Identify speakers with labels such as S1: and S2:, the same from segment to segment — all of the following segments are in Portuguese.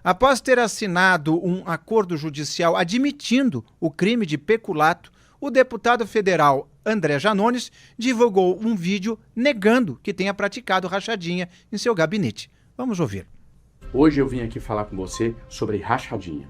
S1: Após ter assinado um acordo judicial admitindo o crime de peculato, o deputado federal André Janones divulgou um vídeo negando que tenha praticado rachadinha em seu gabinete. Vamos ouvir.
S2: Hoje eu vim aqui falar com você sobre rachadinha.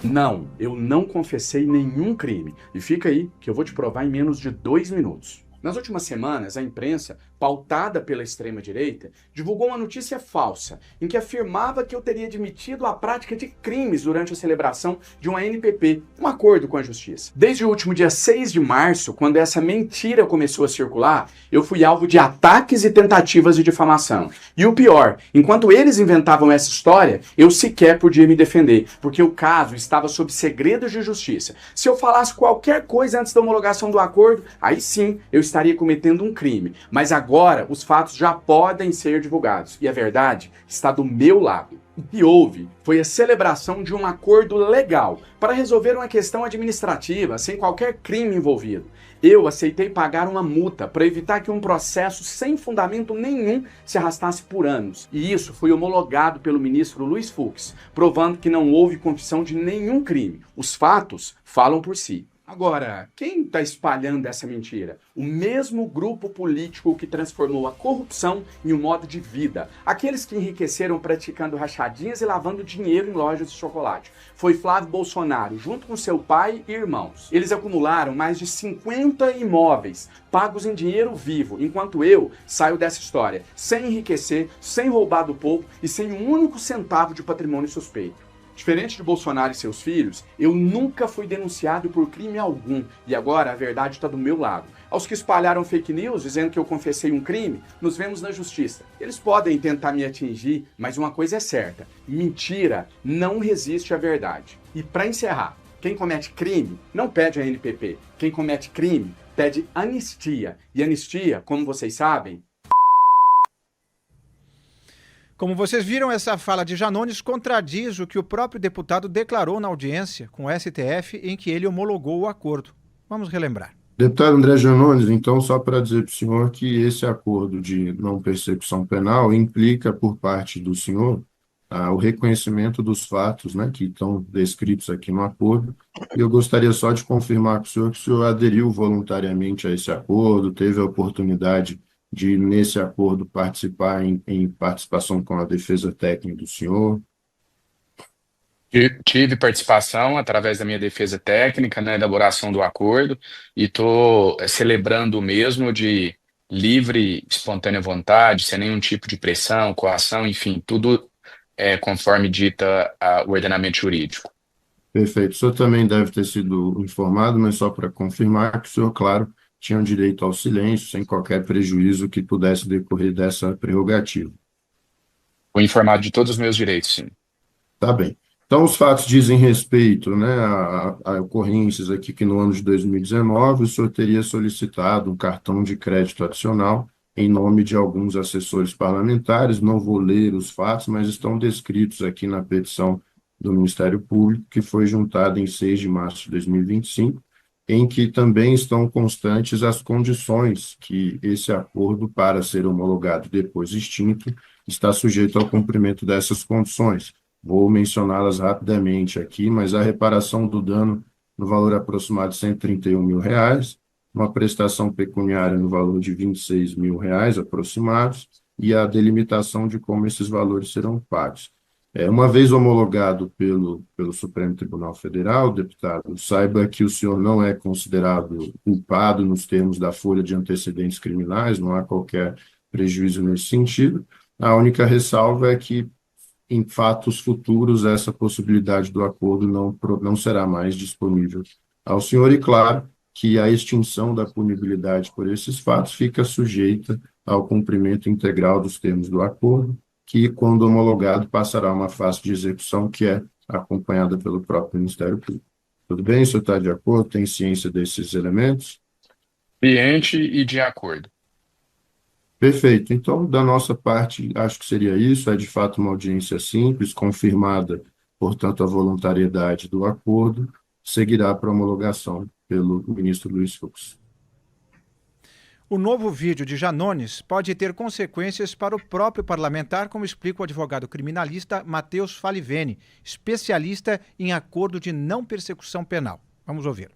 S2: Não, eu não confessei nenhum crime. E fica aí que eu vou te provar em menos de 2 minutos. Nas últimas semanas, a imprensa, pautada pela extrema-direita, divulgou uma notícia falsa, em que afirmava que eu teria admitido a prática de crimes durante a celebração de um ANPP, um acordo com a Justiça. Desde o último dia 6 de março, quando essa mentira começou a circular, eu fui alvo de ataques e tentativas de difamação. E o pior, enquanto eles inventavam essa história, eu sequer podia me defender, porque o caso estava sob segredo de justiça. Se eu falasse qualquer coisa antes da homologação do acordo, aí sim eu estaria cometendo um crime. Mas agora os fatos já podem ser divulgados. E a verdade está do meu lado. O que houve foi a celebração de um acordo legal para resolver uma questão administrativa sem qualquer crime envolvido. Eu aceitei pagar uma multa para evitar que um processo sem fundamento nenhum se arrastasse por anos. E isso foi homologado pelo ministro Luiz Fux, provando que não houve confissão de nenhum crime. Os fatos falam por si. Agora, quem está espalhando essa mentira? O mesmo grupo político que transformou a corrupção em um modo de vida. Aqueles que enriqueceram praticando rachadinhas e lavando dinheiro em lojas de chocolate. Foi Flávio Bolsonaro, junto com seu pai e irmãos. Eles acumularam mais de 50 imóveis, pagos em dinheiro vivo, enquanto eu saio dessa história sem enriquecer, sem roubar do povo e sem um único centavo de patrimônio suspeito. Diferente de Bolsonaro e seus filhos, eu nunca fui denunciado por crime algum e agora a verdade está do meu lado. Aos que espalharam fake news dizendo que eu confessei um crime, nos vemos na justiça. Eles podem tentar me atingir, mas uma coisa é certa: mentira não resiste à verdade. E para encerrar, quem comete crime não pede a ANPP. Quem comete crime pede anistia. E anistia, como vocês sabem,
S1: Como vocês viram, essa fala de Janones contradiz o que o próprio deputado declarou na audiência com o STF em que ele homologou o acordo. Vamos relembrar.
S3: Deputado André Janones, então, só para dizer para o senhor que esse acordo de não persecução penal implica, por parte do senhor, o reconhecimento dos fatos, né, que estão descritos aqui no acordo. E eu gostaria só de confirmar com o senhor que o senhor aderiu voluntariamente a esse acordo, teve a oportunidade de, nesse acordo, participar em participação com a defesa técnica do senhor.
S4: Tive participação através da minha defesa técnica na elaboração do acordo e estou celebrando o mesmo de livre, espontânea vontade, sem nenhum tipo de pressão, coação, enfim, tudo conforme dita o ordenamento jurídico.
S3: Perfeito. O senhor também deve ter sido informado, mas só para confirmar que o senhor, claro, tinha o direito ao silêncio, sem qualquer prejuízo que pudesse decorrer dessa prerrogativa.
S4: Fui informado de todos os meus direitos, sim.
S3: Tá bem. Então, os fatos dizem respeito, né, a ocorrências aqui que no ano de 2019 o senhor teria solicitado um cartão de crédito adicional em nome de alguns assessores parlamentares. Não vou ler os fatos, mas estão descritos aqui na petição do Ministério Público, que foi juntada em 6 de março de 2025, em que também estão constantes as condições que esse acordo, para ser homologado depois extinto, está sujeito ao cumprimento dessas condições. Vou mencioná-las rapidamente aqui, mas a reparação do dano no valor aproximado de R$ 131 mil, uma prestação pecuniária no valor de R$ 26 mil aproximados, e a delimitação de como esses valores serão pagos. Uma vez homologado pelo Supremo Tribunal Federal, deputado, saiba que o senhor não é considerado culpado nos termos da folha de antecedentes criminais, não há qualquer prejuízo nesse sentido. A única ressalva é que, em fatos futuros, essa possibilidade do acordo não será mais disponível ao senhor, e claro que a extinção da punibilidade por esses fatos fica sujeita ao cumprimento integral dos termos do acordo, que, quando homologado, passará a uma fase de execução que é acompanhada pelo próprio Ministério Público. Tudo bem? O senhor está de acordo? Tem ciência desses elementos?
S4: Ciente e de acordo.
S3: Perfeito. Então, da nossa parte, acho que seria isso. É, de fato, uma audiência simples, confirmada, portanto, a voluntariedade do acordo, seguirá para homologação pelo ministro Luiz Fux.
S1: O novo vídeo de Janones pode ter consequências para o próprio parlamentar, como explica o advogado criminalista Matheus Falivene, especialista em acordo de não persecução penal. Vamos ouvir.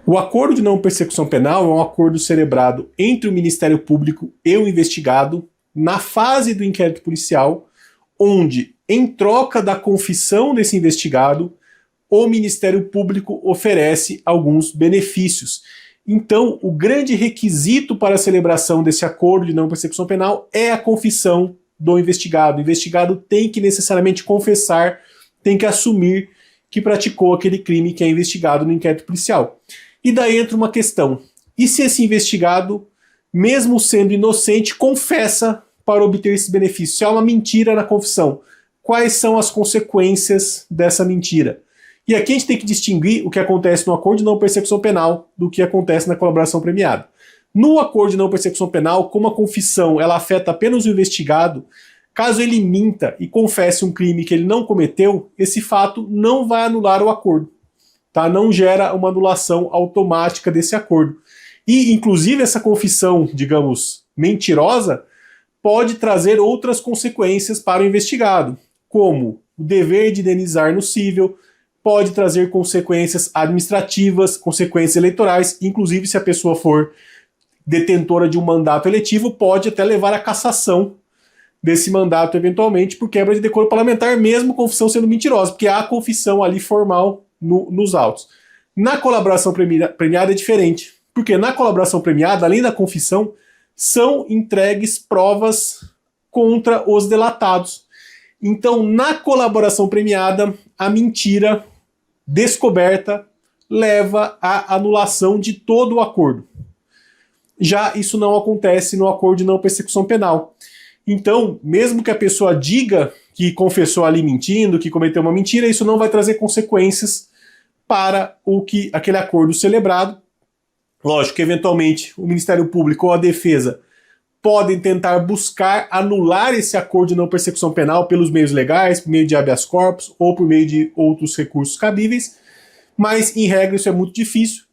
S5: O acordo de não persecução penal é um acordo celebrado entre o Ministério Público e o investigado na fase do inquérito policial, onde, em troca da confissão desse investigado, o Ministério Público oferece alguns benefícios. Então, o grande requisito para a celebração desse acordo de não persecução penal é a confissão do investigado. O investigado tem que necessariamente confessar, tem que assumir que praticou aquele crime que é investigado no inquérito policial. E daí entra uma questão: e se esse investigado, mesmo sendo inocente, confessa para obter esses benefícios? Se há uma mentira na confissão, quais são as consequências dessa mentira? E aqui a gente tem que distinguir o que acontece no acordo de não persecução penal do que acontece na colaboração premiada. No acordo de não persecução penal, como a confissão ela afeta apenas o investigado, caso ele minta e confesse um crime que ele não cometeu, esse fato não vai anular o acordo. Tá? Não gera uma anulação automática desse acordo. E, inclusive, essa confissão, digamos, mentirosa, pode trazer outras consequências para o investigado, como o dever de indenizar no cível, pode trazer consequências administrativas, consequências eleitorais, inclusive se a pessoa for detentora de um mandato eletivo, pode até levar à cassação desse mandato eventualmente por quebra de decoro parlamentar, mesmo confissão sendo mentirosa, porque há confissão ali formal nos autos. Na colaboração premiada é diferente, porque na colaboração premiada, além da confissão, são entregues provas contra os delatados. Então, na colaboração premiada, a mentira descoberta leva à anulação de todo o acordo. Já isso não acontece no acordo de não persecução penal. Então, mesmo que a pessoa diga que confessou ali mentindo, que cometeu uma mentira, isso não vai trazer consequências para aquele acordo celebrado. Lógico que, eventualmente, o Ministério Público ou a defesa podem tentar buscar anular esse acordo de não persecução penal pelos meios legais, por meio de habeas corpus ou por meio de outros recursos cabíveis, mas, em regra, isso é muito difícil,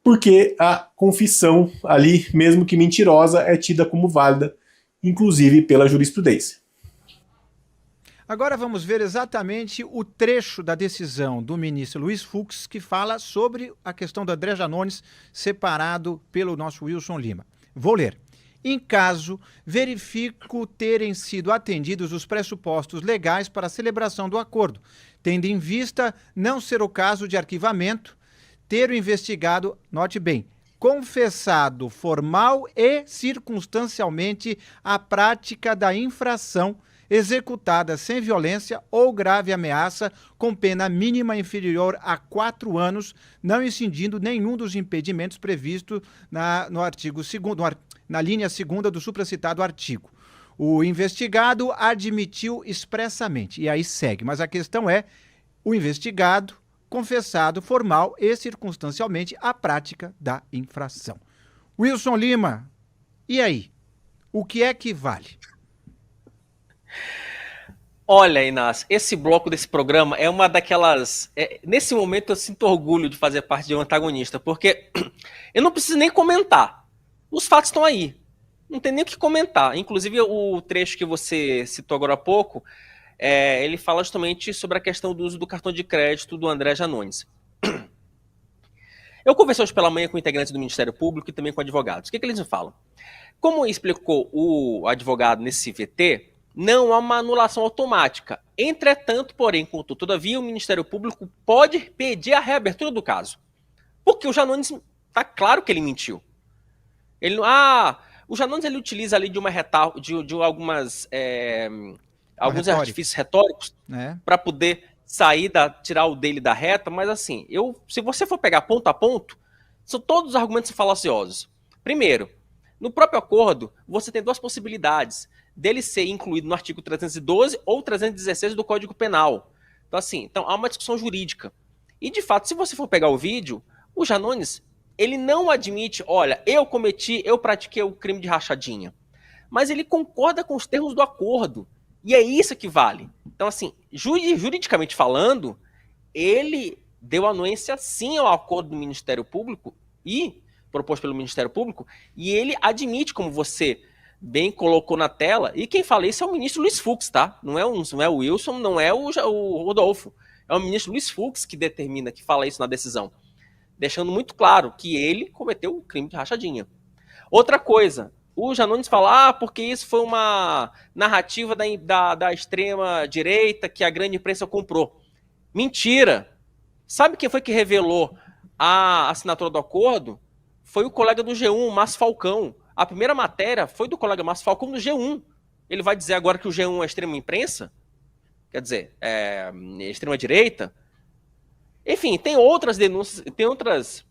S5: porque a confissão ali, mesmo que mentirosa, é tida como válida, inclusive pela jurisprudência.
S1: Agora vamos ver exatamente o trecho da decisão do ministro Luiz Fux, que fala sobre a questão do André Janones, separado pelo nosso Wilson Lima. Vou ler. Em caso, verifico terem sido atendidos os pressupostos legais para a celebração do acordo, tendo em vista não ser o caso de arquivamento, ter o investigado, note bem, confessado formal e circunstancialmente a prática da infração executada sem violência ou grave ameaça, com pena mínima inferior a 4 anos, não incidindo nenhum dos impedimentos previstos no artigo 2º, na linha 2ª do supracitado artigo. O investigado admitiu expressamente, e aí segue, mas a questão é, o investigado confessado formal e circunstancialmente a prática da infração. Wilson Lima, e aí? O que é que vale?
S6: Olha, Inácio, esse bloco desse programa é uma daquelas... nesse momento eu sinto orgulho de fazer parte de um antagonista, porque eu não preciso nem comentar. Os fatos estão aí. Não tem nem o que comentar. Inclusive, o trecho que você citou agora há pouco, ele fala justamente sobre a questão do uso do cartão de crédito do André Janones. Eu conversei hoje pela manhã com integrantes do Ministério Público e também com advogados. O que eles me falam? Como explicou o advogado nesse VT, não há uma anulação automática. Entretanto, porém, contudo, todavia, o Ministério Público pode pedir a reabertura do caso. Porque o Janones, está claro que ele mentiu. O Janones ele utiliza ali de alguns artifícios retóricos para poder tirar o dele da reta, mas assim, se você for pegar ponto a ponto, são todos os argumentos falaciosos. Primeiro, no próprio acordo, você tem duas possibilidades dele ser incluído no artigo 312 ou 316 do Código Penal. Então há uma discussão jurídica. E, de fato, se você for pegar o vídeo, o Janones, ele não admite, olha, eu pratiquei o crime de rachadinha. Mas ele concorda com os termos do acordo. E é isso que vale. Então, assim, juridicamente falando, ele deu anuência sim ao acordo do Ministério Público e proposto pelo Ministério Público, e ele admite, como você bem colocou na tela, e quem fala isso é o ministro Luiz Fux, tá? Não é o Wilson, não é o Rodolfo. É o ministro Luiz Fux que determina, que fala isso na decisão. Deixando muito claro que ele cometeu o crime de rachadinha. Outra coisa, o Janones fala, porque isso foi uma narrativa da extrema-direita que a grande imprensa comprou. Mentira! Sabe quem foi que revelou a assinatura do acordo? Foi o colega do G1, Márcio Falcão. A primeira matéria foi do colega Márcio Falcão do G1. Ele vai dizer agora que o G1 é extrema imprensa? Quer dizer, é extrema-direita? Enfim, tem outras denúncias, tem outras...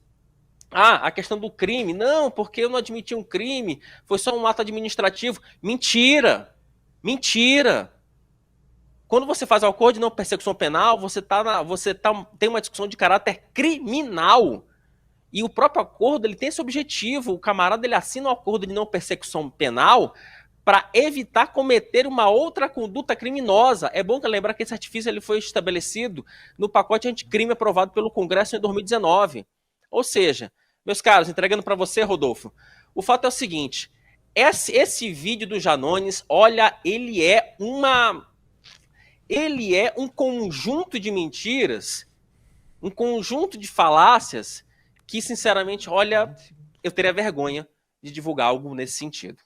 S6: a questão do crime. Não, porque eu não admiti um crime, foi só um ato administrativo. Mentira! Mentira! Quando você faz o acordo de não persecução penal, tem uma discussão de caráter criminal. E o próprio acordo ele tem esse objetivo. O camarada ele assina um acordo de não persecução penal para evitar cometer uma outra conduta criminosa. É bom lembrar que esse artifício ele foi estabelecido no pacote anticrime aprovado pelo Congresso em 2019. Ou seja, meus caros, entregando para você, Rodolfo, o fato é o seguinte, esse vídeo do Janones, olha, ele é um conjunto de mentiras, um conjunto de falácias que, sinceramente, olha, eu teria vergonha de divulgar algo nesse sentido.